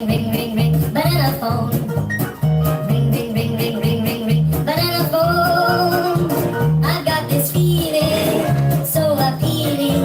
Ring, ring, ring, banana phone. Ring, ring, ring, ring, ring, ring, ring, banana phone. I've got this feeling so appealing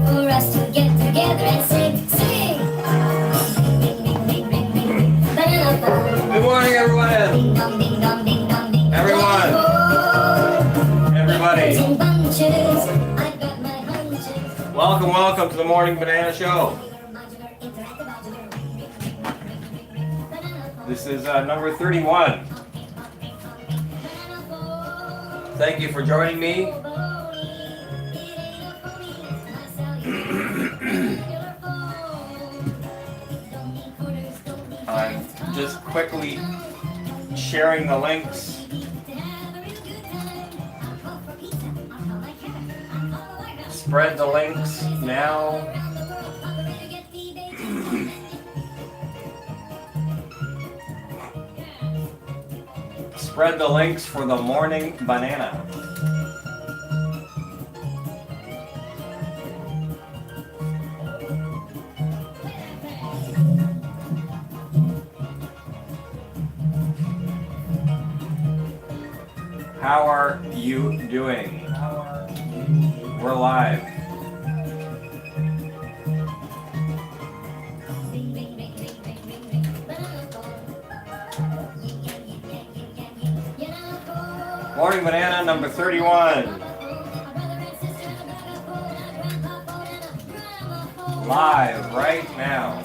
for us to get together and sing, sing. Ring, ring, ring, ring, ring, ring, banana phone. Good morning, everyone. Ding dong, ding dong, ding dong, ding. Everyone. Everybody. In bunches, I've got my hunches. Welcome to the Morning Banana Show. This is number 31. Thank you for joining me. I'm just quickly sharing the links. Spread the links now. Spread the links for the Morning Banana. How are you doing? We're live. Morning Banana number 31. Live right now.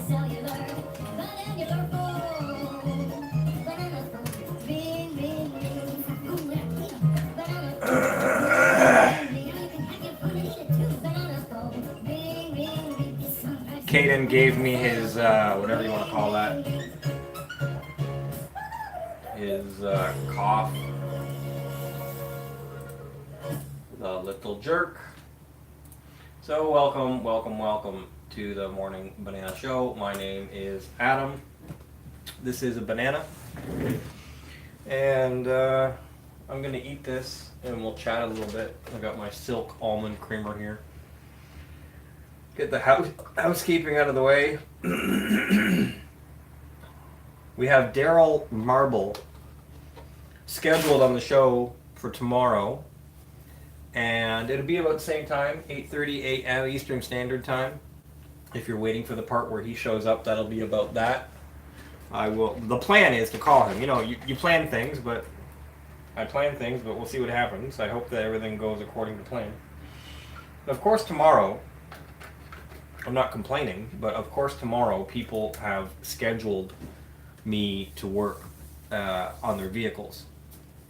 Caden gave me his, whatever you want to call that, his cough. The little jerk. So welcome to the Morning Banana Show. My name is Adam. This is a banana. And I'm going to eat this and we'll chat a little bit. I got my silk almond creamer here. Get the housekeeping out of the way. We have Daryl Marble scheduled on the show for tomorrow. And it'll be about the same time, 8:30 a.m. Eastern Standard Time. If you're waiting for the part where he shows up, that'll be about that. The plan is to call him. You know, you plan things, but I plan things, but we'll see what happens. I hope that everything goes according to plan. Of course, tomorrow, I'm not complaining, but of course tomorrow people have scheduled me to work on their vehicles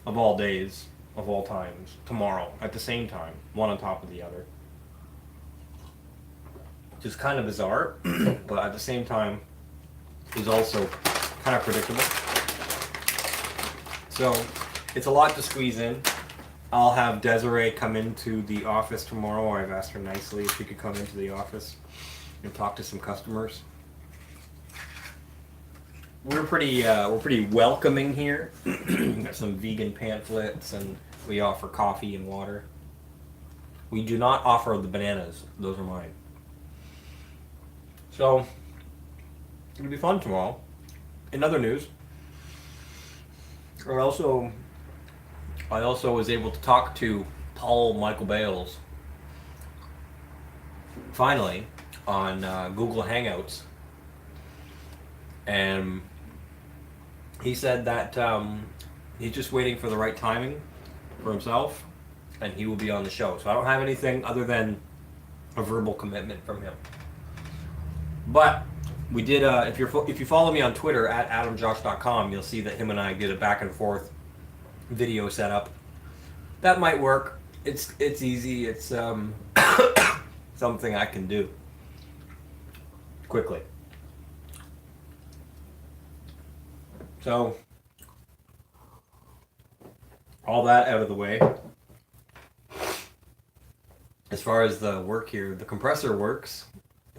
of all days, of all times, tomorrow at the same time, one on top of the other. Which is kind of bizarre, but at the same time is also kind of predictable. So it's a lot to squeeze in. I'll have Desiree come into the office tomorrow. I've asked her nicely if she could come into the office and talk to some customers. We're pretty welcoming here. We've got some vegan pamphlets and we offer coffee and water. We do not offer the bananas. Those are mine. So it'll be fun tomorrow. In other news, I also was able to talk to Paul Michael Bales finally on Google Hangouts, and he said that he's just waiting for the right timing for himself, and he will be on the show. So I don't have anything other than a verbal commitment from him. But we did. If you follow me on Twitter at adamjosh.com, you'll see that him and I did a back and forth video setup. That might work. It's easy. It's something I can do quickly. So all that out of the way. As far as the work here, the compressor works,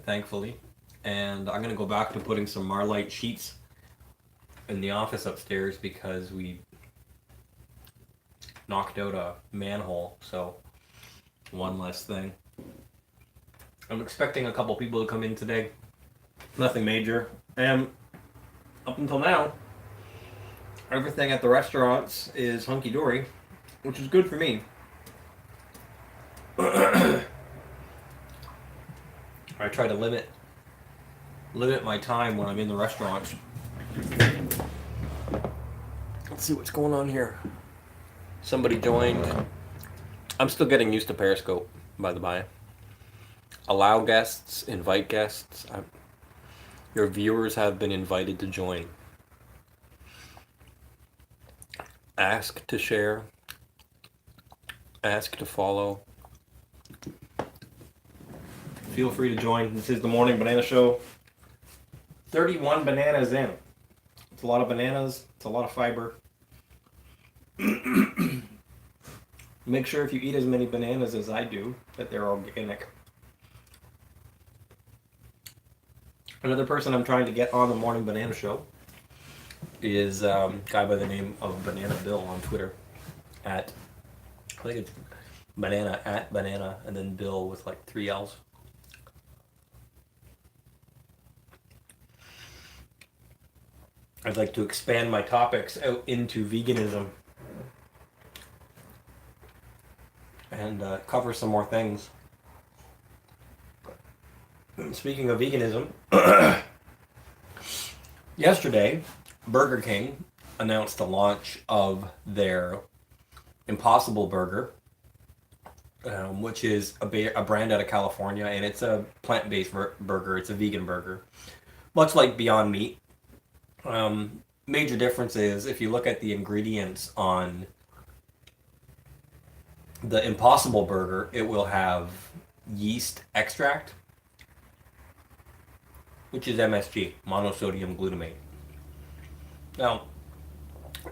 thankfully. And I'm going to go back to putting some Marlite sheets in the office upstairs because we knocked out a manhole, so one less thing. I'm expecting a couple people to come in today. Nothing major. And up until now, everything at the restaurants is hunky-dory, which is good for me. I try to limit my time when I'm in the restaurants. Let's see what's going on here. Somebody joined. I'm still getting used to Periscope, by the by. Allow guests, invite guests. Your viewers have been invited to join. Ask to share. Ask to follow. Feel free to join. This is the Morning Banana Show. 31 bananas in. It's a lot of bananas. It's a lot of fiber. Make sure if you eat as many bananas as I do, that they're organic. Another person I'm trying to get on the Morning Banana Show is a guy by the name of Banana Bill on Twitter. I think it's banana at banana and then Bill with like 3 L's. I'd like to expand my topics out into veganism and cover some more things. Speaking of veganism, yesterday, Burger King announced the launch of their Impossible Burger, which is a brand out of California, and it's a plant-based burger. It's a vegan burger, much like Beyond Meat. Major difference is if you look at the ingredients on the Impossible Burger, it will have yeast extract, which is MSG, monosodium glutamate. Now,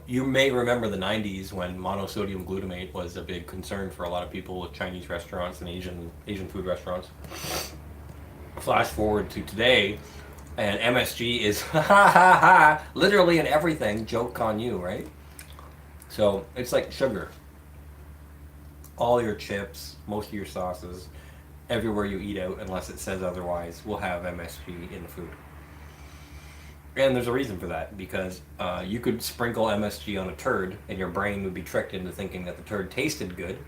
you may remember the 90s when monosodium glutamate was a big concern for a lot of people with Chinese restaurants and Asian food restaurants. Flash forward to today, and MSG is literally in everything. Joke on you, right? So it's like sugar. All your chips, most of your sauces, everywhere you eat out, unless it says otherwise, will have MSG in the food. And there's a reason for that, because you could sprinkle MSG on a turd and your brain would be tricked into thinking that the turd tasted good.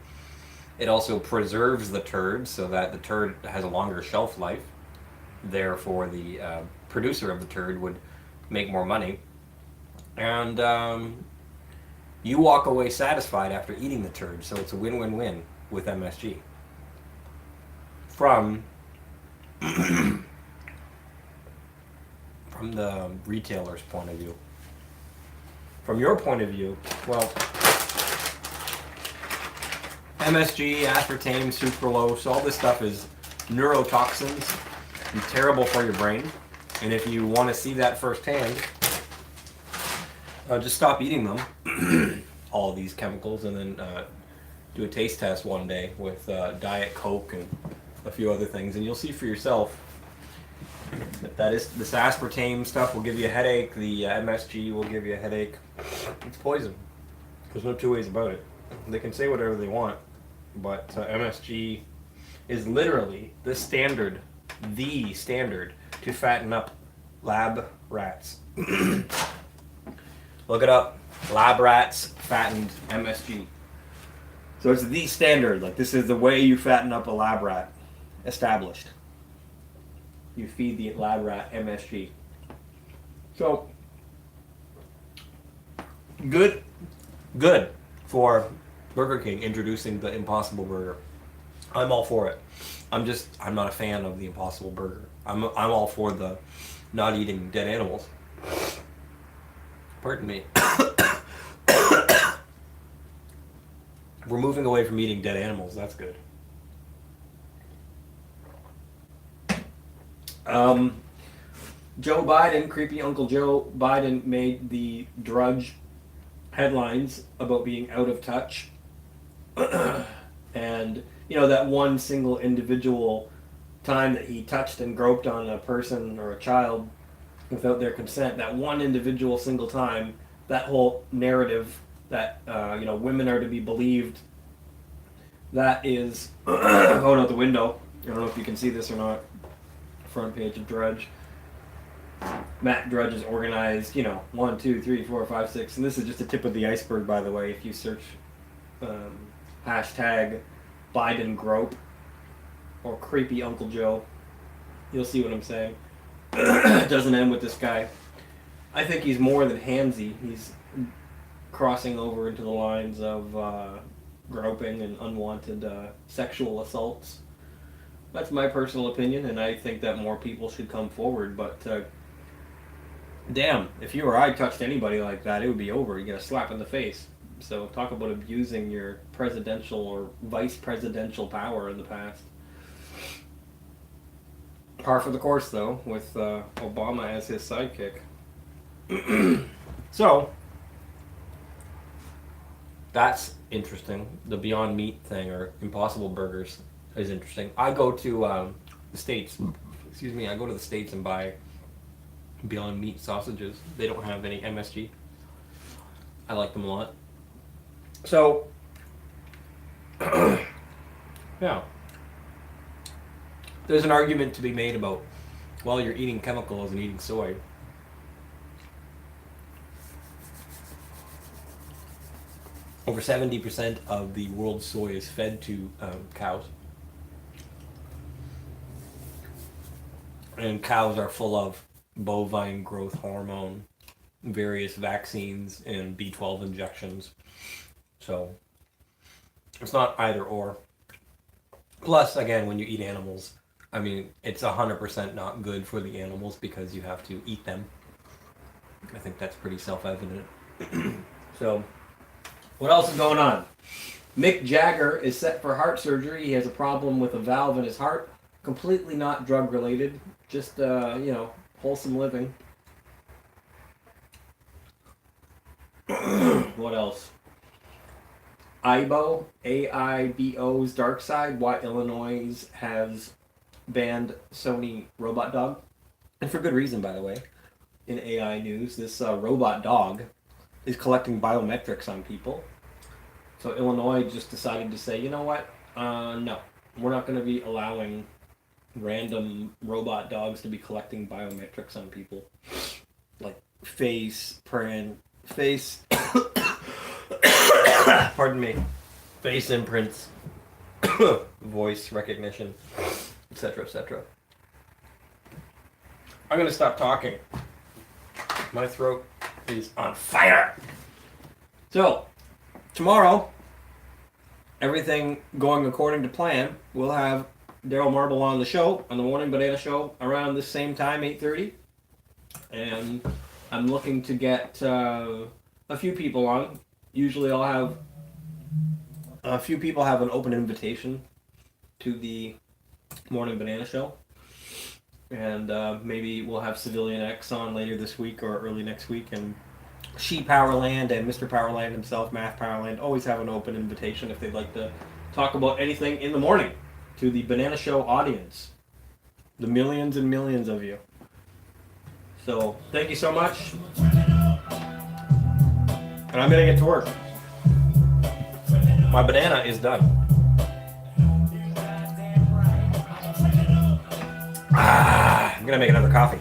It also preserves the turd so that the turd has a longer shelf life. Therefore, the producer of the turd would make more money. And you walk away satisfied after eating the turd, so it's a win-win-win with MSG. From the retailer's point of view. From your point of view, well, MSG, aspartame, sucralose, all this stuff is neurotoxins and terrible for your brain. And if you want to see that firsthand, just stop eating them, all of these chemicals, and then do a taste test one day with Diet Coke and a few other things, and you'll see for yourself that this aspartame stuff will give you a headache. The MSG will give you a headache. It's poison. There's no two ways about it. They can say whatever they want, but MSG is literally the standard to fatten up lab rats. Look it up. Lab rats fattened MSG. So it's the standard. Like, this is the way you fatten up a lab rat. Established. You feed the lab rat MSG. So good for Burger King introducing the Impossible Burger. I'm all for it. I'm not a fan of the Impossible Burger. I'm all for the not eating dead animals. Pardon me. We're moving away from eating dead animals. That's good. Joe Biden, creepy Uncle Joe Biden, made the Drudge headlines about being out of touch. And, you know, that one single individual time that he touched and groped on a person or a child without their consent, that one individual single time, that whole narrative that, women are to be believed, that is going out the window. I don't know if you can see this or not. Front page of Drudge. Matt Drudge is organized, 1, 2, 3, 4, 5, 6, and this is just the tip of the iceberg, by the way. If you search hashtag Biden grope or creepy Uncle Joe, you'll see what I'm saying. It doesn't end with this guy. I think he's more than handsy. He's crossing over into the lines of groping and unwanted sexual assaults. That's my personal opinion, and I think that more people should come forward. But damn, if you or I touched anybody like that, it would be over. You get a slap in the face. So talk about abusing your presidential or vice presidential power in the past. Par for the course, though, with Obama as his sidekick. So, that's interesting. The Beyond Meat thing, or Impossible Burgers, is interesting. I go to the States. Excuse me. I go to the States and buy Beyond Meat sausages. They don't have any MSG. I like them a lot. So, yeah. There's an argument to be made about, well, you're eating chemicals and eating soy. Over 70% of the world's soy is fed to cows. And cows are full of bovine growth hormone, various vaccines, and B12 injections. So, it's not either or. Plus, again, when you eat animals, I mean, it's 100% not good for the animals because you have to eat them. I think that's pretty self-evident. So, what else is going on? Mick Jagger is set for heart surgery. He has a problem with a valve in his heart. Completely not drug-related. Just, wholesome living. What else? AIBO, AIBO's Dark Side, why Illinois has banned Sony Robot Dog. And for good reason, by the way. In AI news, this robot dog is collecting biometrics on people. So Illinois just decided to say, you know what? No. We're not going to be allowing random robot dogs to be collecting biometrics on people. Like face, print, face... Pardon me. Face imprints, voice recognition, etc., etc. I'm going to stop talking. My throat is on fire. So, tomorrow, everything going according to plan, we'll have Daryl Marble on the show, on the Morning Banana Show, around this same time, 8:30. And I'm looking to get a few people on. Usually I'll have a few people have an open invitation to the Morning Banana Show. And maybe we'll have Civilian X on later this week or early next week. And She Powerland and Mr. Powerland himself, Math Powerland, always have an open invitation if they'd like to talk about anything in the morning to the Banana Show audience. The millions and millions of you. So, thank you so much. And I'm going to get to work. My banana is done. I'm going to make another coffee.